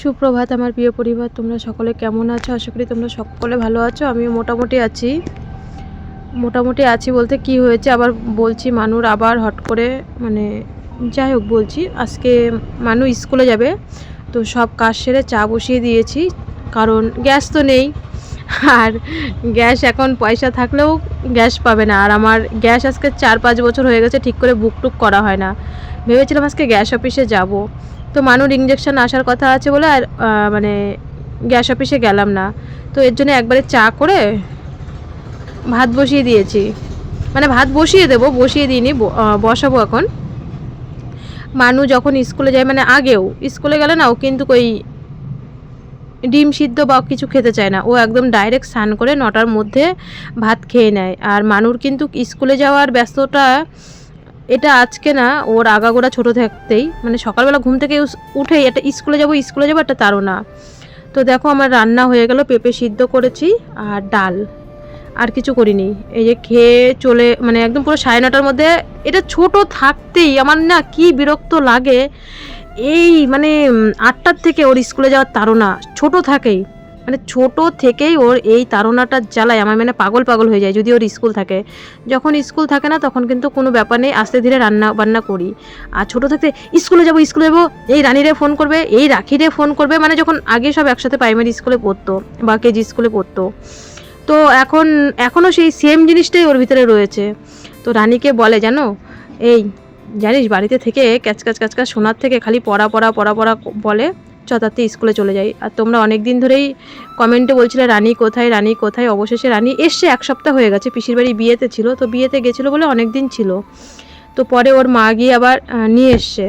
সুপ্রভাত আমার প্রিয় পরিবার, তোমরা সকলে কেমন আছো? আশা করি তোমরা সকলে ভালো আছো। আমিও মোটামুটি আছি বলতে কি হয়েছে আবার বলছি। মানুর আবার হট করে যাই হোক বলছি, আজকে মানু স্কুলে যাবে, তো সব কাজ সেরে চা বসিয়ে দিয়েছি, কারণ গ্যাস তো নেই। আর গ্যাস এখন পয়সা থাকলেও গ্যাস পাবে না। আর আমার গ্যাস আজকে 4-5 বছর হয়ে গেছে, ঠিক করে বুক টুক করা হয় না। ভেবেছিলাম আজকে গ্যাস অফিসে যাব, তো মানুর ইঞ্জেকশন আসার কথা আছে বলে আর গ্যাস অফিসে গেলাম না। তো এর জন্য একবারে চা করে ভাত বসিয়ে দিয়েছি, ভাত বসিয়ে দেবো, বসিয়ে দিইনি, বসাবো এখন। মানু যখন স্কুলে যায়, আগেও স্কুলে গেলে না, ও কিন্তু ওই ডিম সিদ্ধ বা কিছু খেতে চায় না, ও একদম ডাইরেক্ট স্নান করে 9টার মধ্যে ভাত খেয়ে নেয়। আর মানুর কিন্তু স্কুলে যাওয়ার ব্যস্ততা এটা আজকে না, ওর আগাগোড়া ছোটো থাকতেই, সকালবেলা ঘুম থেকে উঠেই একটা স্কুলে যাবো একটা তাড়না। তো দেখো আমার রান্না হয়ে গেল, পেঁপে সিদ্ধ করেছি আর ডাল, আর কিছু করিনি। এই যে খেয়ে চলে একদম পুরো 9:30টার মধ্যে। এটা ছোট থাকতেই আমার না কি বিরক্ত লাগে, এই 8টার থেকে ওর স্কুলে যাওয়ার তাড়না, ছোট থেকেই ওর এই তাড়নাটার জ্বালায় আমার পাগল হয়ে যায়। যদি ওর স্কুল থাকে, যখন স্কুল থাকে না তখন কিন্তু কোনো ব্যাপার নেই, আস্তে ধীরে রান্না বান্না করি। আর ছোটো থাকতে স্কুলে যাবো, এই রানীরে ফোন করবে, এই রাখিরে ফোন করবে, যখন আগে সব একসাথে প্রাইমারি স্কুলে পড়তো বা কেজি স্কুলে পড়তো, তো এখনও সেই সেম জিনিসটাই ওর ভিতরে রয়েছে। তো রানীকে বলে, জানো এই জানিস, বাড়িতে থেকে ক্যাচ ক্যাচ শোনার থেকে খালি পড়া বলে, তাতে স্কুলে চলে যাই। আর তোমরা অনেক দিন ধরেই কমেন্টে বলছিলে রানী কোথায়। অবশেষে রানী এসছে, 1 সপ্তাহ হয়ে গেছে। পিসির বাড়ি বিয়েতে ছিল, তো বিয়েতে গেছিলো বলে অনেক দিন ছিল, তো পরে ওর মা গিয়ে আবার নিয়ে এসছে।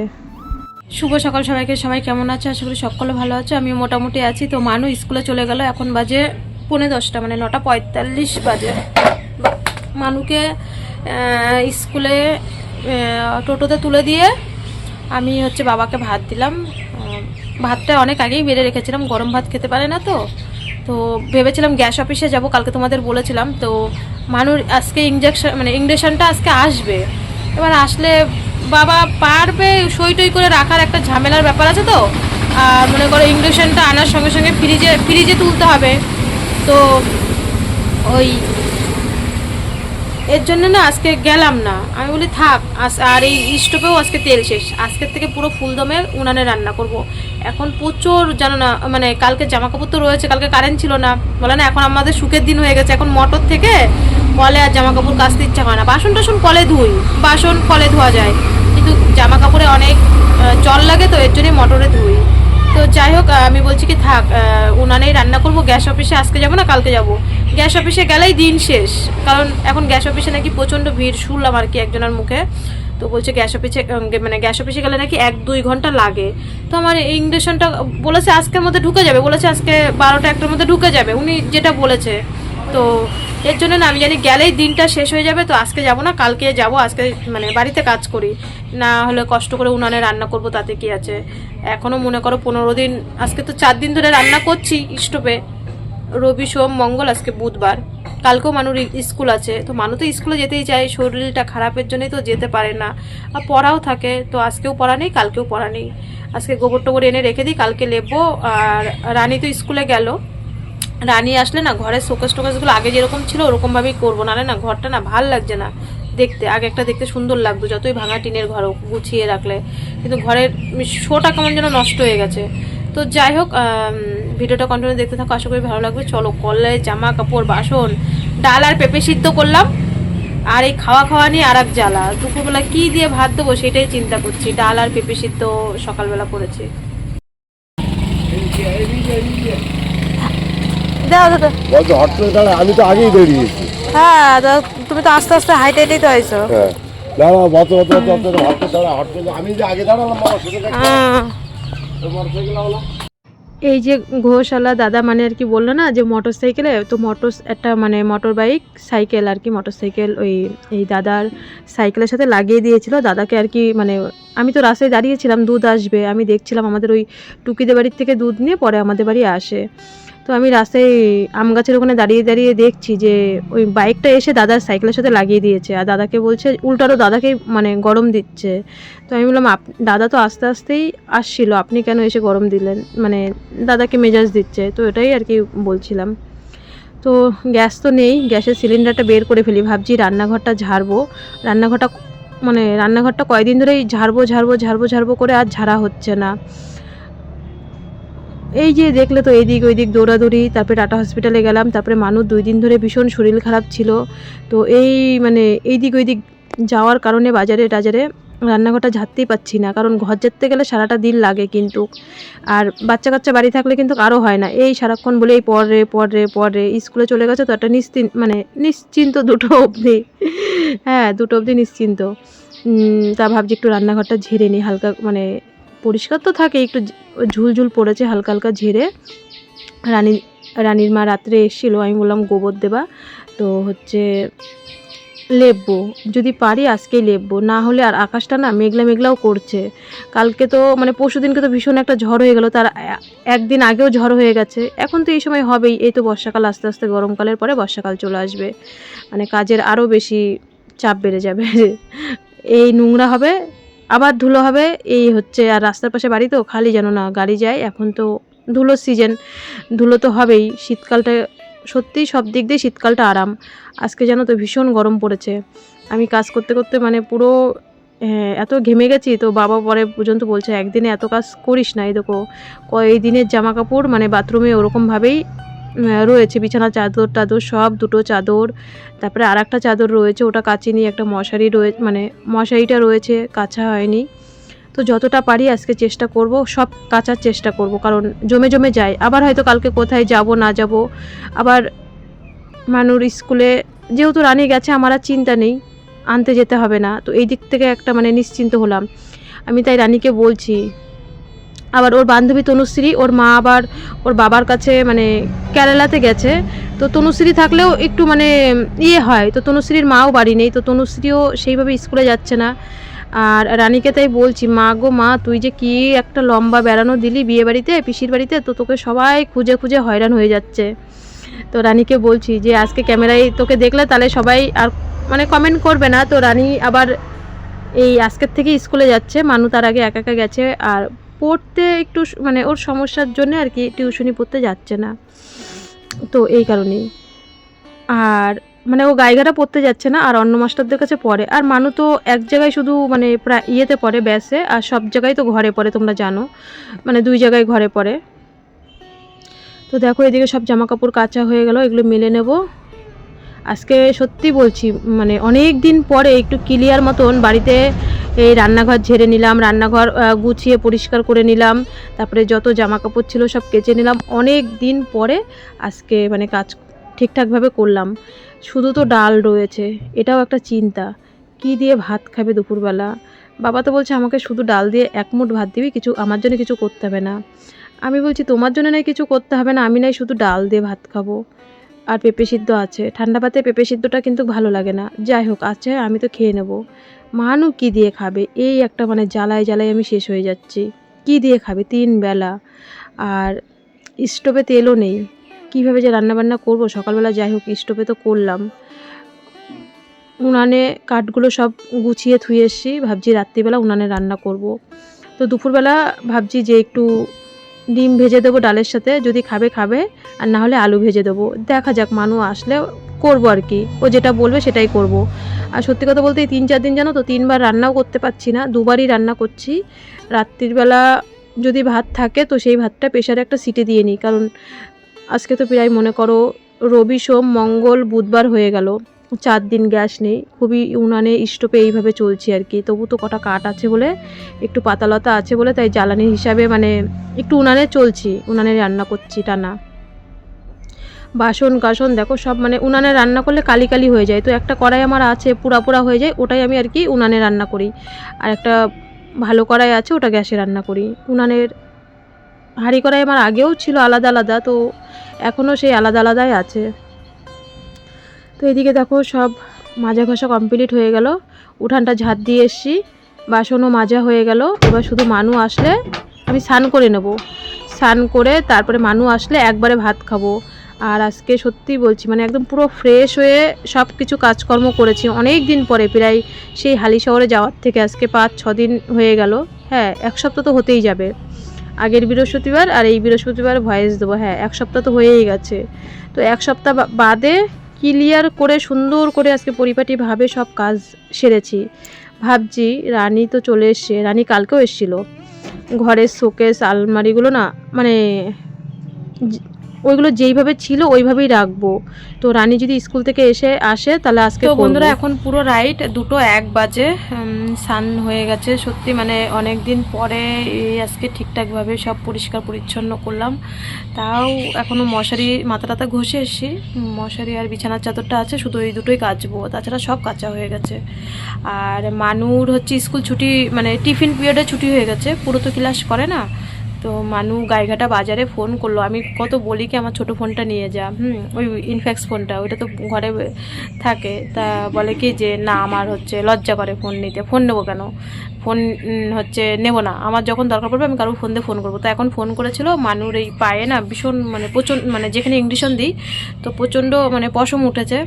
শুভ সকাল সবাইকে, সবাই কেমন আছে? আশা করি সকলে ভালো আছে, আমি মোটামুটি আছি। তো মানু স্কুলে চলে গেল, এখন বাজে 9:45, 9:45 বাজে। মানুকে স্কুলে টোটোতে তুলে দিয়ে আমি বাবাকে ভাত দিলাম। ভাতটা অনেক আগেই বেড়ে রেখেছিলাম, গরম ভাত খেতে পারে না, তো ভেবেছিলাম গ্যাস অফিসে যাব, কালকে তোমাদের বলেছিলাম। তো মানুর আজকে ইঞ্জেকশনটা আজকে আসবে। এবার আসলে বাবা পারবে সই করে রাখার একটা ঝামেলার ব্যাপার আছে, তো আর মনে করো ইঞ্জেকশনটা আনার সঙ্গে সঙ্গে ফ্রিজে তুলতে হবে, তো ওই এর জন্য না আজকে গেলাম না। আমি বলি থাক, আর এই স্টোভেও আজকে তেল শেষ, আজকের থেকে পুরো ফুলদমে উনানে রান্না করব। এখন প্রচুর জানো না, কালকে জামা কাপড় তো রয়েছে, কালকে কারেন্ট ছিল না, বলে না এখন আমাদের সুখের দিন হয়ে গেছে, এখন মোটর থেকে কলে আর জামা কাপড় কাচতে ইচ্ছা হয় না। বাসন কলে ধুই, বাসন কলে ধোয়া যায়, কিন্তু জামা কাপড়ে অনেক জল লাগে, তো এর জন্যই মোটরে ধুই। তো যাই হোক, আমি বলছি কি থাক, উনানেই রান্না করব। গ্যাস অফিসে আজকে যাব না, কালকে যাব। গ্যাস অফিসে গেলেই দিন শেষ, কারণ এখন গ্যাস অফিসে নাকি প্রচণ্ড ভিড়, শুনলাম আর কি একজনের মুখে। তো বলছে গ্যাস অফিসে গেলে নাকি 1-2 ঘন্টা লাগে। তো আমার ইঞ্জেকশনটা বলেছে আজকের মধ্যে ঢুকে যাবে, বলেছে আজকে 12টা-1টার মধ্যে ঢুকে যাবে, উনি যেটা বলেছে। তো এর জন্য না আমি জানি গেলেই দিনটা শেষ হয়ে যাবে, তো আজকে যাব না, কালকে যাব। আজকে বাড়িতে কাজ করি, না হলে কষ্ট করে উনানে রান্না করব, তাতে কি আছে। এখনও মনে করো 15 দিন, আজকে তো 4 দিন ধরে রান্না করছি স্টোভে, রবি সোম মঙ্গল, আজকে বুধবার। কালকেও মানুর স্কুল আছে, তো মানু তো স্কুলে যেতেই চায়, শরীরটা খারাপের জন্যই তো যেতে পারে না, আর পড়াও থাকে। তো আজকেও পড়া নেই, কালকেও পড়া নেই। আজকে গোবর টোবর এনে রেখে দিই, কালকে লেবো। আর রানী তো স্কুলে গেল, রানী আসলে না ঘরের শোকেসগুলো আগে যেরকম ছিল ওরকমভাবেই করবো, নাহলে না ঘরটা না ভাল লাগছে না দেখতে। আগে একটা দেখতে সুন্দর লাগতো, যতই ভাঙা টিনের ঘরও গুছিয়ে রাখলে, কিন্তু ঘরের শোটা কেমন যেন নষ্ট হয়ে গেছে। তো যাই হোক, ভিডিওটা কন্টিনিউ দেখতে থাকো, আশা করি ভালো লাগবে। চলো, কলে জামা কাপড় বাসন, ডাল আর পেঁপে সিদ্ধ করলাম, আর এই খাওয়া নিয়ে আর এক জ্বালা। দুপুরবেলা কি দিয়ে ভাত দেবো সেটাই চিন্তা করছি। ডাল আর পেঁপে সিদ্ধ সকালবেলা করেছি। আমি তো আগেই বেরিয়েছি। হ্যাঁ, তুমি তো আস্তে আস্তে হাইটেই তো আইছো। হ্যাঁ, আমি যে আগে দাঁড়ালাম, এই যে ঘোষালা দাদা আর কি বললো না, যে মোটর সাইকেলে, তো একটা মোটর বাইক সাইকেল আর কি, মোটর সাইকেল এই দাদার সাইকেলের সাথে লাগিয়ে দিয়েছিল দাদাকে আর কি। আমি তো রাস্তায় দাঁড়িয়েছিলাম, দুধ আসবে, আমি দেখছিলাম, আমাদের ওই টুকিদের বাড়ির থেকে দুধ নিয়ে পরে আমাদের বাড়ি আসে। তো আমি রাস্তায় আম গাছের ওখানে দাঁড়িয়ে দাঁড়িয়ে দেখছি যে ওই বাইকটা এসে দাদার সাইকেলের সাথে লাগিয়ে দিয়েছে, আর দাদাকে বলছে উল্টারও দাদাকেই মানে গরম দিচ্ছে। তো আমি বললাম দাদা তো আস্তে আস্তেই আসছিল, আপনি কেন এসে গরম দিলেন, মানে দাদাকে মেজাজ দিচ্ছে। তো এটাই আর কি বলছিলাম। তো গ্যাস তো নেই, গ্যাসের সিলিন্ডারটা বের করে ফেলি, ভাবছি রান্নাঘরটা ঝাড়বো। রান্নাঘরটা কয়দিন ধরেই ঝাড়বো করে আর ঝাড়া হচ্ছে না। এই যে দেখলে তো এইদিক ওইদিক দৌড়াদৌড়ি, তারপরে টাটা হসপিটালে গেলাম, তারপরে মানুষ 2 দিন ধরে ভীষণ শরীর খারাপ ছিল। তো এই মানে এইদিক ওইদিক যাওয়ার কারণে বাজারে টাজারে রান্নাঘরটা ঝাড়তেই পাচ্ছি না, কারণ ঘর ঝাড়তে গেলে সারাটা দিন লাগে কিন্তু। আর বাচ্চা কাচ্চা বাড়ি থাকলে কিন্তু আরও হয় না, এই সারাক্ষণ বলে এই পড় রে স্কুলে চলে গেছে, তো একটা নিশ্চিন্ত 2টো অবধি, হ্যাঁ 2টো অবধি নিশ্চিন্ত। তা ভাবছি একটু রান্নাঘরটা ঝেড়ে নিই, হালকা মানে পরিষ্কার তো থাকে, একটু ঝুলঝুল পড়েছে, হালকা হালকা ঝেড়ে। রানীর মা রাত্রে এসেছিলো, আমি বললাম গোবর দেবা, তো হচ্ছে লেপবো, যদি পারি আজকেই লেপবো, না হলে আর আকাশটা না মেঘলাও করছে। কালকে তো মানে পরশু দিনকে তো ভীষণ একটা ঝড় হয়ে গেল, তার একদিন আগেও ঝড় হয়ে গেছে। এখন তো এই সময় হবেই, এই তো বর্ষাকাল আস্তে আস্তে, গরমকালের পরে বর্ষাকাল চলে আসবে, মানে কাজের আরও বেশি চাপ বেড়ে যাবে। এই নোংরা হবে, আবার ধুলো হবে, এই হচ্ছে। আর রাস্তার পাশে বাড়ি তো খালি যেন না গাড়ি যায়, এখন তো ধুলোর সিজন, ধুলো তো হবেই। শীতকালটা সত্যিই সব দিক দিয়ে শীতকালটা আরাম। আজকে জানো তো ভীষণ গরম পড়েছে, আমি কাজ করতে করতে মানে পুরো এত ঘেমে গেছি। তো বাবা পরে পর্যন্ত বলছে একদিনে এত কাজ করিস না, এই দেখো কয়েক দিনের জামা কাপড় মানে বাথরুমে ওরকমভাবেই রয়েছে, বিছানা চাদর টাদর সব, 2টো চাদর, তারপরে আর একটা চাদর রয়েছে, ওটা কাচিনি, একটা মশারি রয়েছে, মানে মশারিটা রয়েছে, কাচা হয়নি। তো যতটা পারি আজকে চেষ্টা করব, সব কাচার চেষ্টা করব, কারণ জমে যায়, আবার হয়তো কালকে কোথায় যাব না যাব, আবার মানুর স্কুলে যেহেতু রানী গেছে আমার আর চিন্তা নেই, আনতে যেতে হবে না, তো এই দিক থেকে একটা মানে নিশ্চিন্ত হলাম আমি। তাই রানীকে বলছি। আবার ওর বান্ধবী তনুশ্রী, ওর মা আবার ওর বাবার কাছে মানে কেরালাতে গেছে, তো তনুশ্রী থাকলেও একটু মানে হয়, তো তনুশ্রীর মাও বাড়ি নেই, তো তনুশ্রীও সেইভাবে স্কুলে যাচ্ছে না। আর রানীকে তাই বলছি, মা গো মা, তুই যে কি একটা লম্বা বেড়ানো দিলি বিয়ে বাড়িতে, পিসির বাড়িতে, তো তোকে সবাই খুঁজে খুঁজে হয়রান হয়ে যাচ্ছে। তো রানীকে বলছি যে আজকে ক্যামেরায় তোকে দেখলে তাহলে সবাই আর মানে কমেন্ট করবে না। তো রানী আবার এই আজকের থেকে স্কুলে যাচ্ছে, মানু তার আগে একা একা গেছে, আর পড়তে একটু মানে ওর সমস্যার জন্য আর কি টিউশনি পড়তে যাচ্ছে না, তো এই কারণেই। আর মানে ও গাইঘাটা পড়তে যাচ্ছে না, আর অন্য মাস্টারদের কাছে পড়ে। আর মানু তো এক জায়গায় শুধু মানে প্রায় ইয়েতে পড়ে ব্যাসে, আর সব জায়গায় তো ঘরে পড়ে, তোমরা জানো, মানে 2 জায়গায় ঘরে পড়ে। তো দেখো এদিকে সব জামা কাপড় কাচা হয়ে গেল, এগুলো মেলে নেব। আজকে সত্যি বলছি মানে অনেক দিন পরে একটু ক্লিয়ার মতন বাড়িতে এই রান্নাঘর ঝেড়ে নিলাম, রান্নাঘর গুছিয়ে পরিষ্কার করে নিলাম, তারপরে যত জামা কাপড় ছিল সব কেচে নিলাম, অনেক দিন পরে আজকে মানে কাজ ঠিকঠাকভাবে করলাম। শুধু তো ডাল রয়েছে, এটাও একটা চিন্তা, কি দিয়ে ভাত খাবে দুপুরবেলা। বাবা তো বলছে আমাকে শুধু ডাল দিয়ে 1 মুঠ ভাত দিবি, কিছু আমার জন্য কিছু করতে হবে না। আমি বলছি তোমার জন্য নাই কিছু করতে হবে না, আমি নাই শুধু ডাল দিয়ে ভাত খাবো। আর পেঁপে সিদ্ধ আছে, ঠান্ডা ভাতে পেঁপে সিদ্ধটা কিন্তু ভালো লাগে না, যাই হোক আছে, আমি তো খেয়ে নেব। মানু কি দিয়ে খাবে, এই একটা মানে জ্বালায় আমি শেষ হয়ে যাচ্ছি। কি দিয়ে খাবে 3 বেলা, আর স্টোভে তেলও নেই, কীভাবে যে রান্নাবান্না করব সকালবেলা। যাই হোক স্টোভে তো করলাম, উনানে কাঠগুলো সব গুছিয়ে থুয়ে এসছি, ভাবছি রাত্রিবেলা উনানে রান্না করব। তো দুপুরবেলা ভাবছি যে একটু ডিম ভেজে দেবো ডালের সাথে, যদি খাবে আর না হলে আলু ভেজে দেবো, দেখা যাক মানু আসলে করব আর কি, ও যেটা বলবে সেটাই করব। আর সত্যি কথা বলতে এই 3-4 দিন জানো তো 3 বার রান্নাও করতে পারছি না, 2 বারই রান্না করছি। রাত্রিবেলা যদি ভাত থাকে তো সেই ভাতটা প্রেশারে একটা সিটি দিয়ে নিই, কারণ আজকে তো প্রায় মনে করো রবি সোম মঙ্গল বুধবার হয়ে গেল, 4 দিন গ্যাস নেই, খুবই উনানে স্টোভে এইভাবে চলছি আর কি। তবু তো কটা কাঠ আছে বলে, একটু পাতালতা আছে বলে, তাই জ্বালানি হিসাবে মানে একটু উনানে চলছি, উনানে রান্না করছি টানা। বাসন কাসন দেখো সব মানে উনানে রান্না করলে কালি হয়ে যায়, তো একটা কড়াই আমার আছে পুরা হয়ে যায়, ওটাই আমি আর কি উনানে রান্না করি। আর একটা ভালো কড়াই আছে, ওটা গ্যাসে রান্না করি। উনানের হাঁড়ি কড়াই আমার আগেও ছিল আলাদা, তো এখনও সেই আলাদাই আছে। তো এদিকে দেখো সব মাজা ঘষা কমপ্লিট হয়ে গেল, উঠানটা ঝাঁট দিয়ে এসছি, বাসনও মাজা হয়ে গেল। এবার শুধু মানু আসলে আমি স্নান করে নেব, স্নান করে তারপরে মানু আসলে একবারে ভাত খাবো। আর আজকে সত্যি বলছি মানে একদম পুরো ফ্রেশ হয়ে সব কিছু কাজকর্ম করেছি অনেক দিন পরে, প্রায় সেই হালিশহরে যাওয়ার থেকে আজকে 5-6 দিন হয়ে গেল। হ্যাঁ, 1 সপ্তাহ তো হতেই যাবে। আগের বৃহস্পতিবার আর এই বৃহস্পতিবার ভয়েস দেবো। হ্যাঁ, 1 সপ্তাহ তো হয়েই গেছে। তো 1 সপ্তাহ বাদে ক্লিয়ার করে সুন্দর করে আজকে পরিপাটিভাবে সব কাজ সেরেছি। ভাবছি রানী তো চলে এসছে, রানী কালকেও এসেছিলো। ঘরের শোকেস আলমারিগুলো না মানে ওইগুলো যেইভাবে ছিল ওইভাবেই রাখবো। তো রানী যদি স্কুল থেকে আসে তাহলে আজকে তো বন্ধুরা এখন পুরো রাইট 2:01 বাজে, সান হয়ে গেছে। সত্যি মানে অনেক দিন পরে আজকে ঠিকঠাকভাবে সব পরিষ্কার পরিচ্ছন্ন করলাম। তাও এখনও মশারি মাথা ঘষে এসছি, মশারি আর বিছানার চাদরটা আছে, শুধু এই দুটোই কাচবো, তাছাড়া সব কাচা হয়ে গেছে। আর মানুর হচ্ছে স্কুল ছুটি মানে টিফিন পিরিয়ডে ছুটি হয়ে গেছে, পুরো তো ক্লাস করে না। তো মানু গাইঘাটা বাজারে ফোন করলো, আমি কত বলি কি আমার ছোটো ফোনটা নিয়ে যা, ওই ইনফ্যাক্স ফোনটা, ওইটা তো ঘরে থাকে। তা বলে কি যে না আমার হচ্ছে লজ্জা করে ফোন নিতে, ফোন নেবো কেন, ফোন হচ্ছে নেবো না, আমার যখন দরকার পড়বে আমি কারোর ফোন দিয়ে ফোন করবো। তো এখন ফোন করেছিল, মানুর এই পায়ে না ভীষণ মানে প্রচণ্ড মানে যেখানে ইঞ্জেকশন দিই তো প্রচণ্ড মানে পশম উঠেছে।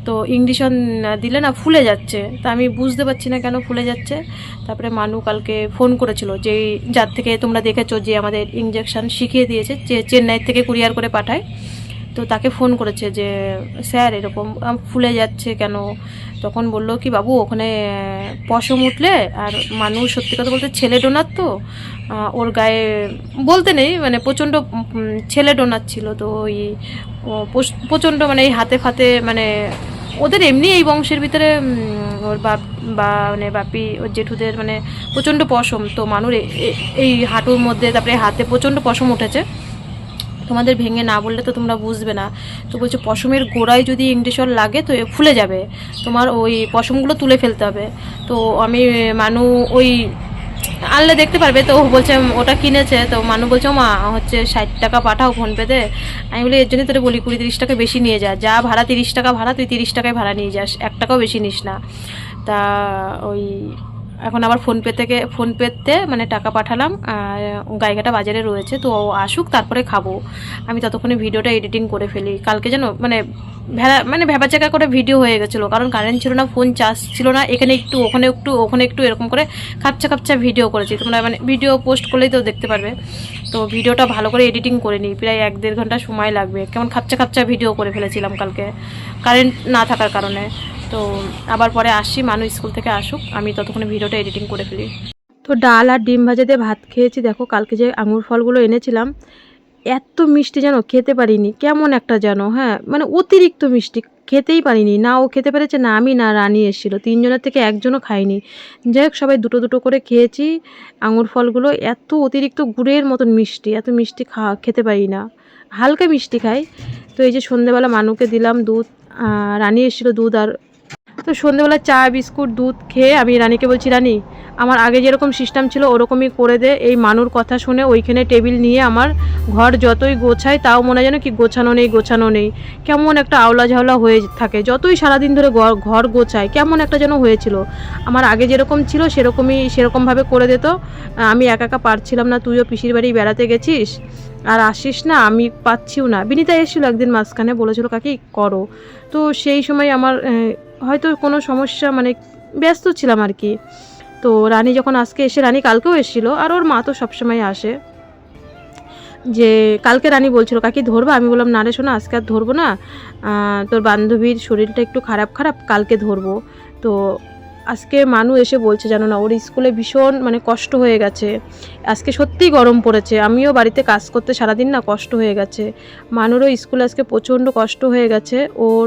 তো ইঞ্জেকশন দিলে না ফুলে যাচ্ছে, তা আমি বুঝতে পারছি না কেন ফুলে যাচ্ছে। তারপরে মানু কালকে ফোন করেছিল যে যার থেকে তোমরা দেখেছো যে আমাদের ইঞ্জেকশন শিখিয়ে দিয়েছে, যে চেন্নাই থেকে কুরিয়ার করে পাঠায়, তো তাকে ফোন করেছে যে স্যার এরকম ফুলে যাচ্ছে কেন। তখন বললো কি বাবু ওখানে পশম উঠলে, আর মানুষ সত্যি কথা বলতে ছেলে ডোনার তো ওর গায়ে বলতে নেই মানে প্রচণ্ড ছেলে ডোনার ছিল। তো ওই প্রচণ্ড মানে এই হাতে ফাতে মানে ওদের এমনি এই বংশের ভিতরে ওর মানে বাপি ওর জেঠুদের মানে প্রচণ্ড পশম। তো মানুর এই হাঁটুর মধ্যে তারপরে হাতে প্রচণ্ড পশম উঠেছে। তোমাদের ভেঙে না বললে তো তোমরা বুঝবে না। তো বলছে পশমের গোড়ায় যদি ইঞ্জেকশন লাগে তো ফুলে যাবে, তোমার ওই পশমগুলো তুলে ফেলতে হবে। তো আমি মানু ওই আনলে দেখতে পারবে, তো বলছে ওটা কিনেছে। তো মানু বলছে মা হচ্ছে 60 টাকা পাঠাও ফোনপেতে। আমি বলি এর জন্যই তোরে বলি 20-30 টাকা বেশি নিয়ে যা ভাড়া 30 টাকা ভাড়া, তুই 30 টাকায় ভাড়া নিয়ে যাস, 1 টাকাও বেশি নিস না। তা ওই এখন আবার ফোনপেতে মানে টাকা পাঠালাম, আর গাইঘাটা বাজারে রয়েছে, তো আসুক তারপরে খাবো। আমি ততক্ষণে ভিডিওটা এডিটিং করে ফেলি। কালকে যেন মানে ভেবাচাকা করে ভিডিও হয়ে গেছিলো, কারণ কারেন্ট ছিল না, ফোন চার্জ ছিল না, এখানে একটু ওখানে একটু এরকম করে খাপচা ভিডিও করেছি। তোমরা মানে ভিডিও পোস্ট করলেই তো দেখতে পারবে। তো ভিডিওটা ভালো করে এডিটিং করে নিই, প্রায় 1-1.5 ঘন্টা সময় লাগবে। কেমন খাপচা ভিডিও করে ফেলেছিলাম কালকে কারেন্ট না থাকার কারণে। তো আবার পরে আসছি, মানুষ স্কুল থেকে আসুক, আমি ততক্ষণে ভিডিওটা এডিটিং করে ফেলি। তো ডাল আর ডিম ভাজা দিয়ে ভাত খেয়েছি। দেখো কালকে যে আঙুর ফলগুলো এনেছিলাম এত মিষ্টি যেন খেতে পারিনি, কেমন একটা যেন, হ্যাঁ মানে অতিরিক্ত মিষ্টি, খেতেই পারিনি। না ও খেতে পেরেছে, না আমি, না রানী এসেছিলো, 3 জনের থেকে একজনও খায়নি। যাই হোক সবাই দুটো করে খেয়েছি। আঙুর ফলগুলো এত অতিরিক্ত গুড়ের মতন মিষ্টি, এত মিষ্টি খেতে পারি না, হালকা মিষ্টি খাই। তো এই যে সন্ধ্যেবেলা মানুকে দিলাম দুধ, রানী এসেছিলো দুধ আর, তো সন্ধ্যেবেলা চা বিস্কুট দুধ খেয়ে আমি রানীকে বলছি রানী আমার আগে যেরকম সিস্টেম ছিল ওরকমই করে দে। এই মানুর কথা শুনে ওইখানে টেবিল নিয়ে আমার ঘর যতই গোছাই তাও মনে হয় যেন কি গোছানো নেই, কেমন একটা আওলা ঝাওলা হয়ে থাকে। যতই সারাদিন ধরে ঘর গোছাই কেমন একটা যেন হয়েছিল। আমার আগে যেরকম ছিল সেরকমভাবে করে দিত। আমি একা পারছিলাম না, তুইও পিসির বাড়ি বেড়াতে গেছিস আর আসিস না, আমি পাচ্ছিও না। বিনিতা এসেছিলো একদিন মাঝখানে, বলেছিল কাকি করো। তো সেই সময় আমার হয়তো কোনো সমস্যা মানে ব্যস্ত ছিলাম আর কি। তো রানী যখন আজকে এসে, রানী কালকেও এসেছিলো, আর ওর মা তো সবসময় আসে, যে কালকে রানী বলছিল কাকি ধরবা, আমি বললাম না রে শোনা আজকে আর ধরবো না, তোর বান্ধবীর শরীরটা একটু খারাপ কালকে ধরবো। তো আজকে মানু এসে বলছে জানো না ওর স্কুলে ভীষণ মানে কষ্ট হয়ে গেছে, আজকে সত্যিই গরম পড়েছে, আমিও বাড়িতে কাজ করতে সারাদিন না কষ্ট হয়ে গেছে। মানুরও স্কুলে আজকে প্রচণ্ড কষ্ট হয়ে গেছে, ওর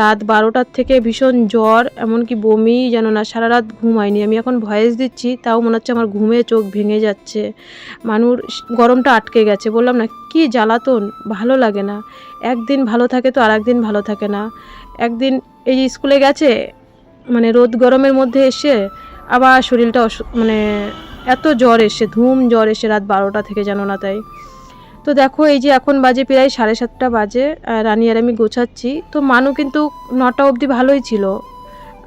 রাত 12টার থেকে ভীষণ জ্বর, এমনকি বমি, জানো না সারা রাত ঘুম হয়নি। আমি এখন ভয়েস দিচ্ছি তাও মনে হচ্ছে আমার ঘুমে চোখ ভেঙে যাচ্ছে। মানুর গরমটা আটকে গেছে, বললাম না কি জ্বালাতন, ভালো লাগে না। একদিন ভালো থাকে তো আর একদিন ভালো থাকে না। একদিন এই যে স্কুলে গেছে মানে রোদ গরমের মধ্যে এসে আবার শরীরটা মানে এত জ্বর এসে জ্বর এসে রাত 12টা থেকে জানো না। তাই তো দেখো এই যে এখন বাজে প্রায় 7:30 বাজে, রানী আর আমি গোছাচ্ছি। তো মানু কিন্তু 9টা অবধি ভালোই ছিল,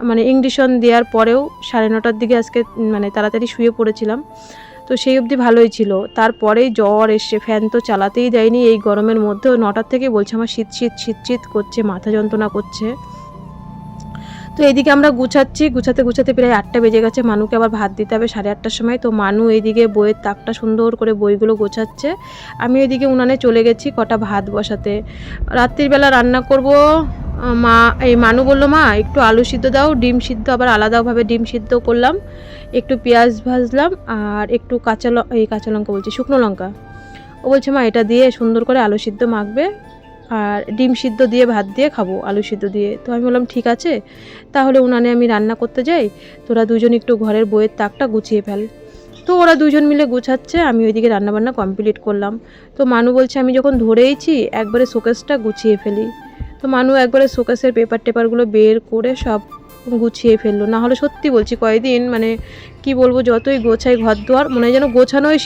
মানে ইঞ্জেকশন দেওয়ার পরেও 9:30টার দিকে আজকে মানে তাড়াতাড়ি শুয়ে পড়েছিলাম। তো সেই অবধি ভালোই ছিল। তারপরেই জ্বর এসছে, ফ্যান তো চালাতেই দেয়নি এই গরমের মধ্যেও। 9টার থেকে বলছে আমার শীত শীত শীত শীত করছে, মাথা যন্ত্রণা করছে। তো এইদিকে আমরা গুছাচ্ছি, গুছাতে গুছাতে প্রায় 8টা বেজে গেছে। মানুকে আবার ভাত দিতে হবে 8:30টার সময়। তো মানু এইদিকে বইয়ের তাকটা সুন্দর করে বইগুলো গোছাচ্ছে, আমি এইদিকে উনানে চলে গেছি কটা ভাত বসাতে। রাত্রিবেলা রান্না করব। মানু বললো মা একটু আলু সিদ্ধ দাও, ডিম সিদ্ধ আবার আলাদাভাবে ডিম সিদ্ধ করলাম, একটু পেঁয়াজ ভাজলাম আর একটু কাঁচা লঙ্কা বলছি, শুকনো লঙ্কা। ও বলছে মা এটা দিয়ে সুন্দর করে আলু সিদ্ধ মাখবে আর ডিম সিদ্ধ দিয়ে ভাত দিয়ে খাবো আলু সিদ্ধ দিয়ে। তো আমি বললাম ঠিক আছে, তাহলে উনানে আমি রান্না করতে যাই, তোরা দুজন একটু ঘরের বইয়ের তাকটা গুছিয়ে ফেল। তো ওরা দুজন মিলে গুছাচ্ছে, আমি ওইদিকে রান্নাবান্না কমপ্লিট করলাম। তো মানু বলছে আমি যখন ধরেইছি একবারে শোকেসটা গুছিয়ে ফেলি। তো মানু একবারে শোকেসের পেপারগুলো বের করে সব গুছিয়ে ফেললো। না হলে সত্যি বলছি কয়েকদিন মানে কি বলবো, যতই গোছাই ঘর দুয়ার মনে হয় যেন গোছানোই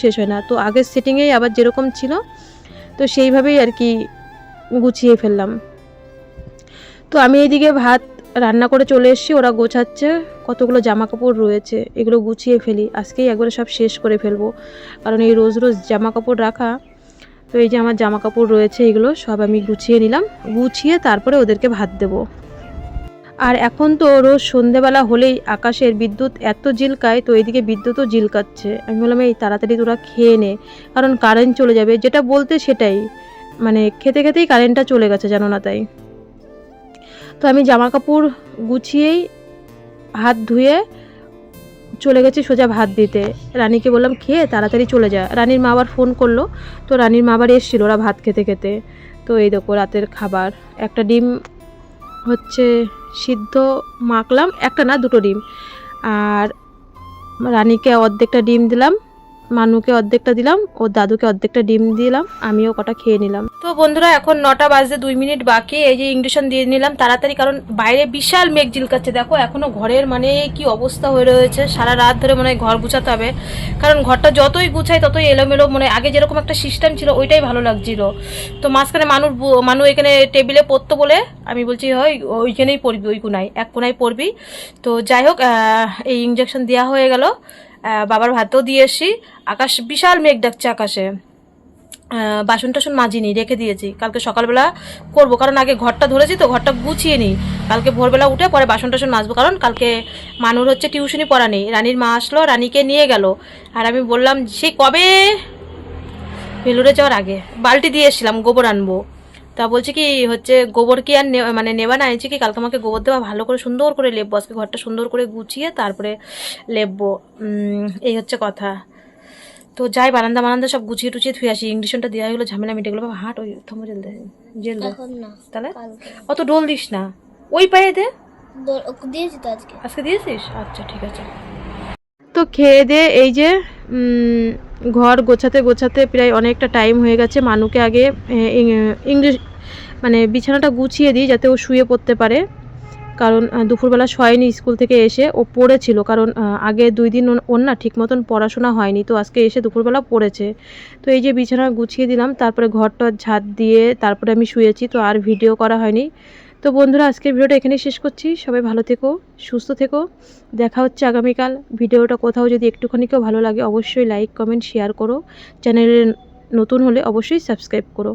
শেষ হয় না। তো আগের সেটিংয়েই আবার যেরকম ছিল তো সেইভাবেই আর কি গুছিয়ে ফেললাম। তো আমি এইদিকে ভাত রান্না করে চলে এসেছি, ওরা গোছাচ্ছে, কতগুলো জামা কাপড় রয়েছে এগুলো গুছিয়ে ফেলি, আজকেই একবারে সব শেষ করে ফেলবো, কারণ এই রোজ রোজ জামা কাপড় রাখা। তো এই যে আমার জামা কাপড় রয়েছে এগুলো সব আমি গুছিয়ে নিলাম, গুছিয়ে তারপরে ওদেরকে ভাত দেবো। আর এখন তো রোজ সন্ধেবেলা হলেই আকাশের বিদ্যুৎ এত ঝিলকায়, তো এইদিকে বিদ্যুৎও ঝিলকাচ্ছে। আমি বললাম এই তাড়াতাড়ি তোরা খেয়ে নে, কারণ কারেন্ট চলে যাবে, যেটা বলতে সেটাই, মানে খেতে খেতেই কারেন্টটা চলে গেছে জানো না। তাই তো আমি জামা কাপড় গুছিয়েই হাত ধুয়ে চলে গেছি সোজা ভাত দিতে। রানীকে বললাম খেয়ে তাড়াতাড়ি চলে যা। রানীর মা আবার ফোন করলো, তো রানীর মা আবার এসেছিলো ওরা ভাত খেতে খেতে। তো এই দেখো রাতের খাবার, একটা ডিম হচ্ছে সিদ্ধ মাখলাম, একটা না দুটো ডিম, আর রানীকে অর্ধেকটা ডিম দিলাম, মানুকে অর্ধেকটা দিলাম, ও দাদুকে অর্ধেকটা ডিম দিলাম, আমিও কটা খেয়ে নিলাম। তো বন্ধুরা এখন 9টা বাজতে 2 মিনিট বাকি, এই যে ইন্ডাকশন দিয়ে নিলাম তাড়াতাড়ি, কারণ বাইরে বিশাল মেঘ ঝিলকাচ্ছে। দেখো এখনো ঘরের মানে কি অবস্থা হয়ে রয়েছে, সারা রাত ধরে মনে হয় ঘর গুছাতে হবে, কারণ ঘরটা যতই গুছাই ততই এলোমেলো, মানে আগে যেরকম একটা সিস্টেম ছিল ওইটাই ভালো লাগছিল। তো মাঝখানে মানু এখানে টেবিলে পড়তো বলে আমি বলছি হয় ওইখানেই পড়বি, ওই কোনায় এক কোনায় পড়বি। তো যাই হোক এই ইঞ্জেকশন দেওয়া হয়ে গেল, বাবার ভাতও দিয়ে এসছি। আকাশ বিশাল মেঘ ডাকছে আকাশে, বাসন টাসন মাজিনি, রেখে দিয়েছি, কালকে সকালবেলা করব, কারণ আগে ঘরটা ধরেছি তো ঘরটা গুছিয়ে নিই, কালকে ভোরবেলা উঠে পরে বাসন টাসন মাজবো, কারণ কালকে মানুর হচ্ছে টিউশনি পড়া নেই। রানীর মা আসলো, রানীকে নিয়ে গেল, আর আমি বললাম সেই কবে ভেলুরে যাওয়ার আগে বালতি দিয়ে এসেছিলাম গোবর আনবো, তা বলছে কি হচ্ছে গোবর কি আর মানে নেবা না, এনেছি কি কালকে আমাকে গোবর দেওয়া, ভালো করে সুন্দর করে লেপবো, আজকে ঘরটা সুন্দর করে গুছিয়ে তারপরে লেপবো, এই হচ্ছে কথা। তো যাই বারান্দা সব গুছিয়ে টুছিয়ে ধুয়ে আসি, ইংলিশনটা দেওয়া হলো, ঝামেলা মিটে গেলো। হাট ওই থমো জেল দে তাহলে অত ডোল দিস না, ওই পায়ে দে, দিয়েছি তো আজকে দিয়েছিস, আচ্ছা ঠিক আছে। তো খেয়ে দে এই যে ঘর গোছাতে গোছাতে প্রায় অনেকটা টাইম হয়ে গেছে। মানুকে আগে ইংলিশ মানে বিছানাটা গুছিয়ে দিই যাতে ও শুয়ে পড়তে পারে, কারণ দুপুরবেলা শয়নি, স্কুল থেকে এসে ও পড়েছিল, কারণ আগে 2 দিন ওর না ঠিক মতন পড়াশোনা হয়নি, তো আজকে এসে দুপুরবেলা পড়েছে। তো এই যে বিছানা গুছিয়ে দিলাম, তারপরে ঘরটা ঝাঁট দিয়ে তারপরে আমি শুয়েছি, তো আর ভিডিও করা হয়নি। তো বন্ধুরা আজকের ভিডিওটা এখানেই শেষ করছি, সবাই ভালো থেকো, সুস্থ থেকো, দেখা হচ্ছে আগামীকাল। ভিডিওটা কোথাও যদি একটুখানিকেও ভালো লাগে অবশ্যই লাইক কমেন্ট শেয়ার করো, চ্যানেলে নতুন হলে অবশ্যই সাবস্ক্রাইব করো।